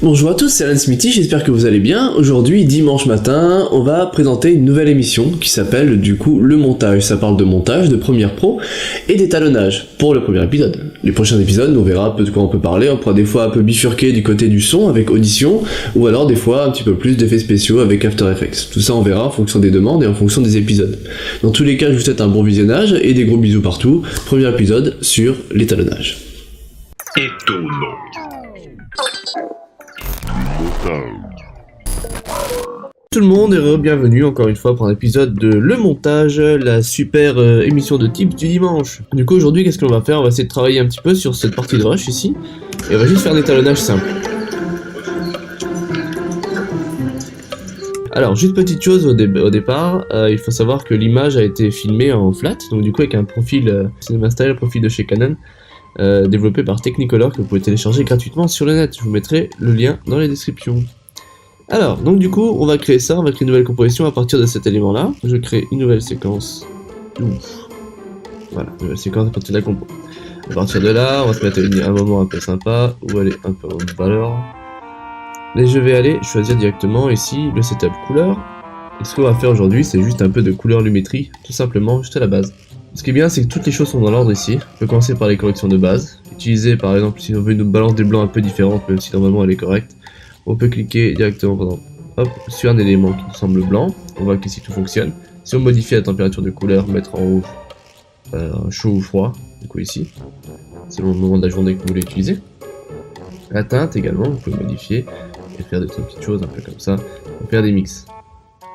Bonjour à tous, c'est Alan Smithy, j'espère que vous allez bien. Aujourd'hui, dimanche matin, on va présenter une nouvelle émission qui s'appelle du coup Le Montage. Ça parle de montage, de Premiere Pro et d'étalonnage pour le premier épisode. Les prochains épisodes, on verra un peu de quoi on peut parler. On pourra des fois un peu bifurquer du côté du son avec Audition, ou alors des fois un petit peu plus d'effets spéciaux avec After Effects. Tout ça on verra en fonction des demandes et en fonction des épisodes. Dans tous les cas, je vous souhaite un bon visionnage et des gros bisous partout. Premier épisode sur l'étalonnage. Étonnant. Tout le monde est bienvenue encore une fois pour un épisode de Le Montage, la super émission de tips du dimanche. Du coup aujourd'hui qu'est-ce qu'on va faire? On va essayer de travailler un petit peu sur cette partie de rush ici, et on va juste faire un étalonnage simple. Alors juste petite chose au départ, il faut savoir que l'image a été filmée en flat, donc du coup avec un profil CinemaStyle, un profil de chez Canon, développé par Technicolor que vous pouvez télécharger gratuitement sur le net. Je vous mettrai le lien dans les descriptions. Alors, donc du coup, on va créer ça, on va créer une nouvelle composition à partir de cet élément-là. Je crée une nouvelle séquence. Ouf. Voilà, une nouvelle séquence à partir de la compo. À partir de là, on va se mettre un moment un peu sympa, où aller un peu en valeur. Et je vais aller choisir directement ici le setup couleur. Et ce qu'on va faire aujourd'hui, c'est juste un peu de couleur lumétrie, tout simplement, juste à la base. Ce qui est bien, c'est que toutes les choses sont dans l'ordre ici. On peut commencer par les corrections de base. Utiliser par exemple, si on veut une balance des blancs un peu différente, même si normalement elle est correcte, on peut cliquer directement sur un élément qui nous semble blanc. On voit qu'ici tout fonctionne. Si on modifie la température de couleur, mettre en haut chaud ou froid, du coup ici, selon le moment de la journée que vous voulez utiliser. La teinte également, vous pouvez modifier et faire des petites choses un peu comme ça, pour faire des mix.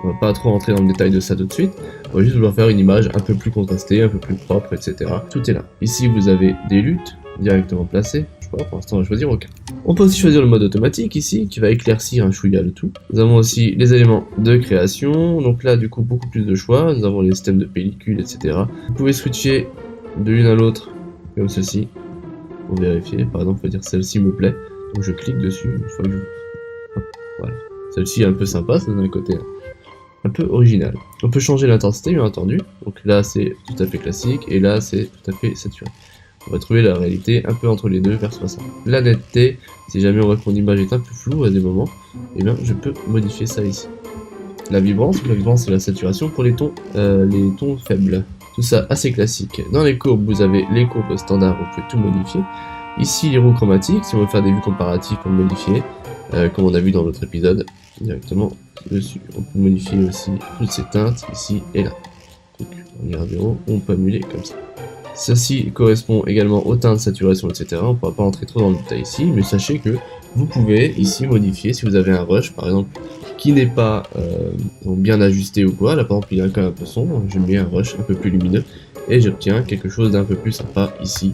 On va pas trop rentrer dans le détail de ça tout de suite, on va juste vouloir faire une image un peu plus contrastée, un peu plus propre, etc. Tout est là. Ici vous avez des luttes directement placées, je sais pas, pour l'instant on va choisir aucun. On peut aussi choisir le mode automatique ici, qui va éclaircir un chouïa le tout. Nous avons aussi les éléments de création, donc là du coup beaucoup plus de choix, nous avons les systèmes de pellicule, etc. Vous pouvez switcher de l'une à l'autre, comme ceci, pour vérifier, par exemple, on peut dire celle-ci me plaît, donc je clique dessus, une fois que je... Hop, voilà. Celle-ci est un peu sympa, ça donne un côté un peu original. On peut changer l'intensité bien entendu, donc là c'est tout à fait classique et là c'est tout à fait saturé. On va trouver la réalité un peu entre les deux vers 60. La netteté, si jamais on voit que mon image est un peu floue à des moments, et bien je peux modifier ça ici. La vibrance c'est la saturation pour les tons faibles. Tout ça assez classique. Dans les courbes, vous avez les courbes standards, vous pouvez tout modifier. Ici les roues chromatiques, si on veut faire des vues comparatives pour modifier, comme on a vu dans l'autre épisode, directement dessus. On peut modifier aussi toutes ces teintes ici et là. Donc, regardez, on peut annuler comme ça. Ceci correspond également aux teintes, saturation, etc. On ne pourra pas entrer trop dans le détail ici, mais sachez que vous pouvez ici modifier si vous avez un rush par exemple qui n'est pas bien ajusté ou quoi. Là par exemple il est quand même un peu sombre, je mets un rush un peu plus lumineux et j'obtiens quelque chose d'un peu plus sympa ici.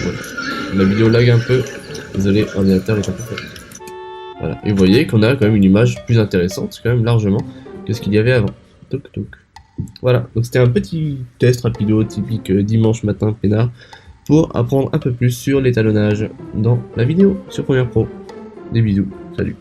Voilà. La vidéo lag un peu, désolé, l'ordinateur est un peu faible. Voilà, et vous voyez qu'on a quand même une image plus intéressante, quand même largement, que ce qu'il y avait avant. Toc toc. Voilà, donc c'était un petit test rapido typique dimanche matin peinard pour apprendre un peu plus sur l'étalonnage dans la vidéo sur Premiere Pro. Des bisous, salut.